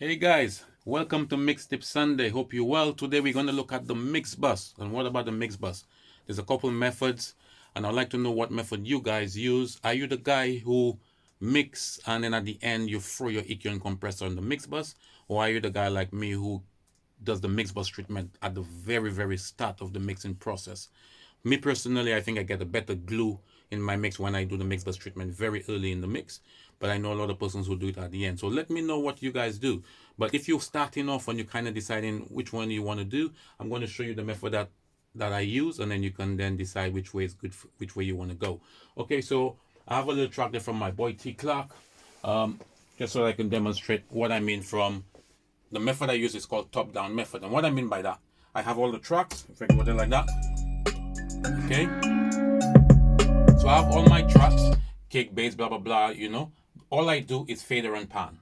Hey guys, welcome to Mix Tip Sunday. Hope you're well. Today we're going to look at the MixBus. And what about the MixBus? There's a couple methods, and I'd like to know what method you guys use. Are you the guy who mix and then at the end you throw your EQ and compressor on the MixBus? Or are you the guy like me who does the MixBus treatment at the very start of the mixing process? Me personally, I think I get a better glue in my mix when I do the MixBus treatment very early in the mix, but I know a lot of persons who do it at the end. So let me know what you guys do. But if you're starting off and you're kind of deciding which one you want to do, I'm going to show you the method that I use, and then you can then decide which way is good, which way you want to go. Okay, so I have a little track there from my boy T Clark, just so I can demonstrate what I mean from the method I use is called top-down method. And what I mean by that, I have all the tracks, if I go there like that, okay? So I have all my tracks, kick, bass, blah, blah, blah, you know. All I do is fader and pan.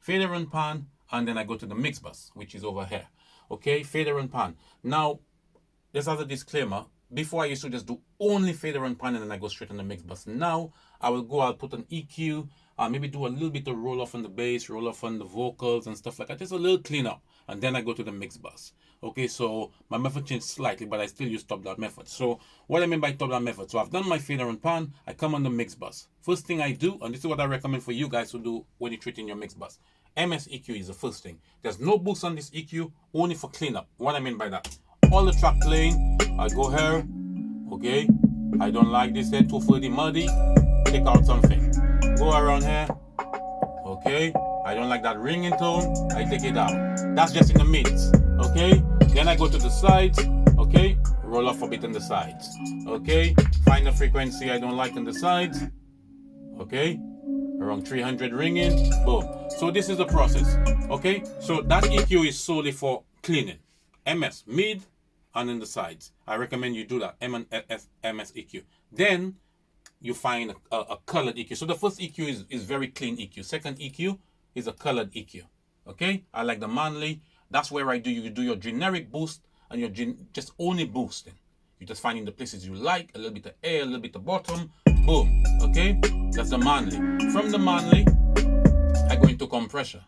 Fader and pan, and then I go to the mix bus, which is over here. Okay, fader and pan. Now, just as a disclaimer, before I used to just do only fader and pan and then I go straight on the mix bus. Now, I'll put an EQ, maybe do a little bit of roll off on the bass, roll off on the vocals and stuff like that. Just a little cleanup, and then I go to the mix bus. Okay, so my method changed slightly, but I still use top-down method. So what I mean by top-down method, so I've done my fader and pan, I come on the mix bus. First thing I do, and this is what I recommend for you guys to do when you're treating your mix bus. MS EQ is the first thing. There's no boost on this EQ, only for cleanup. What I mean by that, all the track playing, I go here, okay, I don't like this here, 240 muddy, take out something. Go around here, okay, I don't like that ringing tone, I take it out. That's just in the mids, okay? Then I go to the sides, okay, roll off a bit on the sides, okay? Find the frequency I don't like on the sides, okay? Around 300 ringing, boom. So this is the process, okay? So that EQ is solely for cleaning. MS, mid, and in the sides. I recommend you do that, MS EQ. Then you find a colored EQ. So the first EQ is very clean EQ. Second EQ is a colored EQ. Okay? I like the manly. That's where you do your generic boost and you're just only boosting. You're just finding the places you like, a little bit of air, a little bit of bottom, boom. Okay? That's the manly. From the manly, I go into compressor.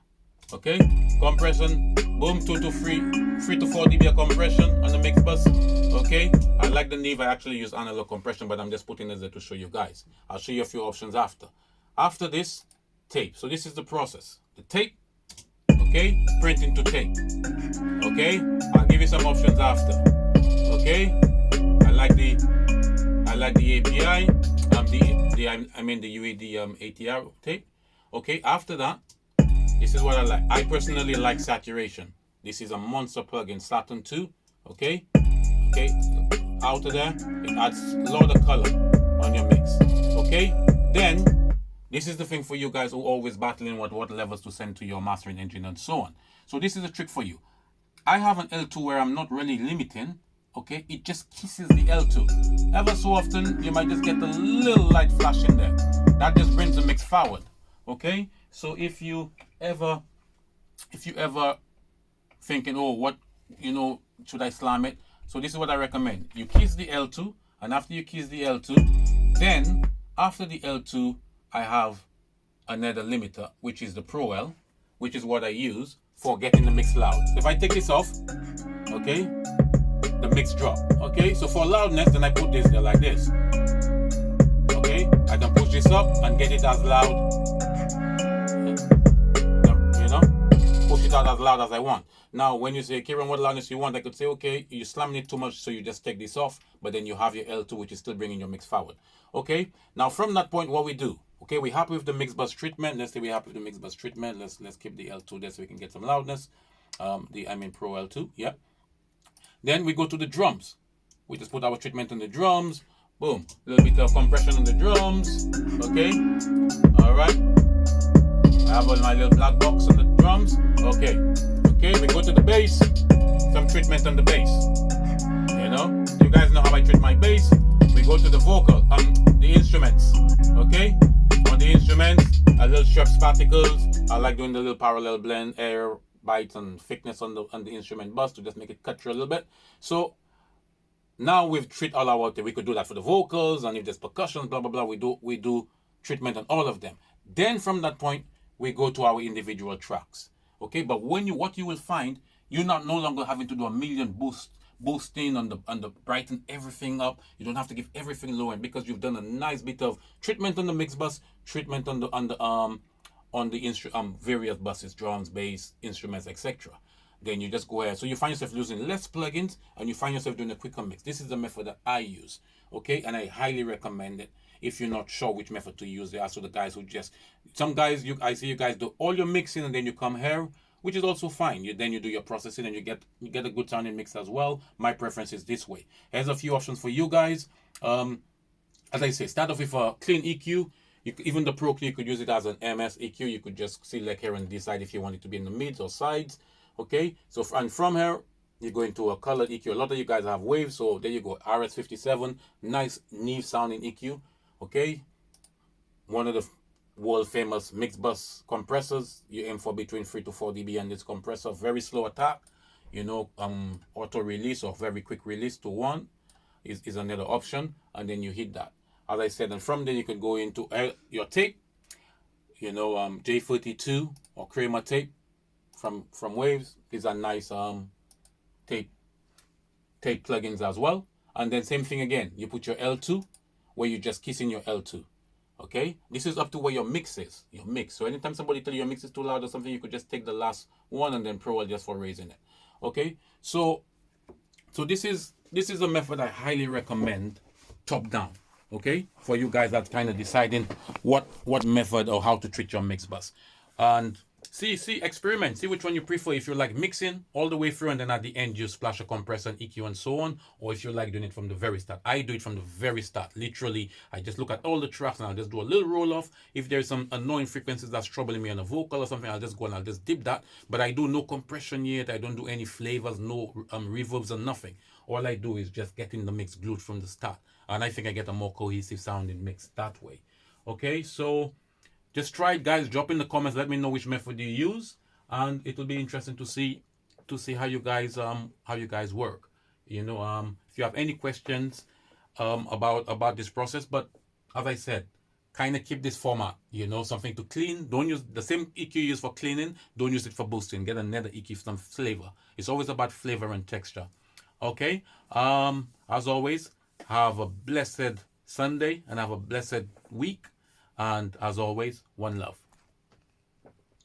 Okay? Compression, boom, 3 to 4 dB of compression on the mix bus. Okay? I like the Neve. I actually use analog compression, but I'm just putting it there to show you guys. I'll show you a few options after. After this, tape. So this is the process. The tape, okay? Print into tape. Okay? I'll give you some options after. Okay? I like the API, the UAD ATR tape. Okay, after that, this is what I like. I personally like saturation. This is a monster plugin, Saturn 2. Okay, out of there, it adds a lot of color on your mix. Okay, then this is the thing for you guys who are always battling what levels to send to your mastering engine and so on. So this is a trick for you. I have an L2 where I'm not really limiting. Okay, it just kisses the L2. Ever so often, you might just get a little light flash in there. That just brings the mix forward. Okay, so if you ever thinking, oh, what, should I slam it? So this is what I recommend. You kiss the L2, and after you kiss the L2, then after the L2, I have another limiter, which is the Pro L, which is what I use for getting the mix loud. So if I take this off, okay, the mix drop. Okay, so for loudness, then I put this there like this. Okay, I can push this up and get it as loud, push it out as loud as I want. Now, when you say, Kieran, what loudness you want, I could say, okay, you're slamming it too much, so you just take this off, but then you have your L2, which is still bringing your mix forward. Okay, now from that point, what we do, okay, we're happy with the mix bus treatment. Let's say we're happy with the mix bus treatment. Let's keep the L2 there so we can get some loudness. Pro L2, yeah. Then we go to the drums. We just put our treatment on the drums. Boom, a little bit of compression on the drums. Okay, all right. I have all my little black box on the drums. Okay, we go to the bass. Some treatment on the bass. You guys know how I treat my bass. We go to the vocal, the instruments. Okay, on the instruments, a little Schweppes particles. I like doing the little parallel blend, air bites and thickness on the instrument bus to just make it cut through a little bit. So now we've treated all our, we could do that for the vocals, and if there's percussion, blah blah blah, we do treatment on all of them. Then from that point, we go to our individual tracks. Okay, but what you will find, you're not no longer having to do a million boosting on the brighten everything up. You don't have to give everything low end because you've done a nice bit of treatment on the mix bus, treatment on the various buses, drums, bass, instruments, etc. Then you just go ahead. So you find yourself using less plugins and you find yourself doing a quicker mix. This is the method that I use. Okay, and I highly recommend it. If you're not sure which method to use, there are also the guys who just, some guys, I see you guys do all your mixing and then you come here, which is also fine. Then you do your processing and you get a good sounding mix as well. My preference is this way. Here's a few options for you guys. As I say, start off with a clean EQ. Even the Pro Clean, you could use it as an MS EQ. You could just select here and decide if you want it to be in the mids or sides. Okay, so and from here, you go into a colored EQ. A lot of you guys have waves, so there you go. RS57, nice, Neve sounding EQ. Okay, one of the world famous MixBus compressors. You aim for between 3 to 4 dB on this compressor. Very slow attack. Auto release or very quick release to 1 is another option, and then you hit that. As I said, and from there you can go into your tape. J32 or Kramer tape from Waves. These are nice tape plugins as well. And then same thing again. You put your L2 where you're just kissing your L2. Okay, this is up to where your mix is. Your mix. So anytime somebody tell you your mix is too loud or something, you could just take the last one and then Pro just for raising it. Okay, so this is a method I highly recommend, top down. Okay, for you guys that's kind of deciding what method or how to treat your mix bus, and experiment, see which one you prefer. If you like mixing all the way through and then at the end you splash a compressor and EQ and so on, or if you like doing it from the very start. I do it from the very start. Literally, I just look at all the tracks and I'll just do a little roll off. If there's some annoying frequencies that's troubling me on a vocal or something, I'll just go and I'll just dip that. But I do no compression yet. I don't do any flavors, no reverbs or nothing. All I do is just getting the mix glued from the start, and I think I get a more cohesive sounding mix that way. Okay, so just try it, guys. Drop in the comments. Let me know which method you use, and it will be interesting to see how you guys work. If you have any questions about this process, but as I said, kind of keep this format. Something to clean. Don't use the same EQ you use for cleaning. Don't use it for boosting. Get another EQ for some flavor. It's always about flavor and texture. Okay. As always, have a blessed Sunday and have a blessed week. And as always, one love.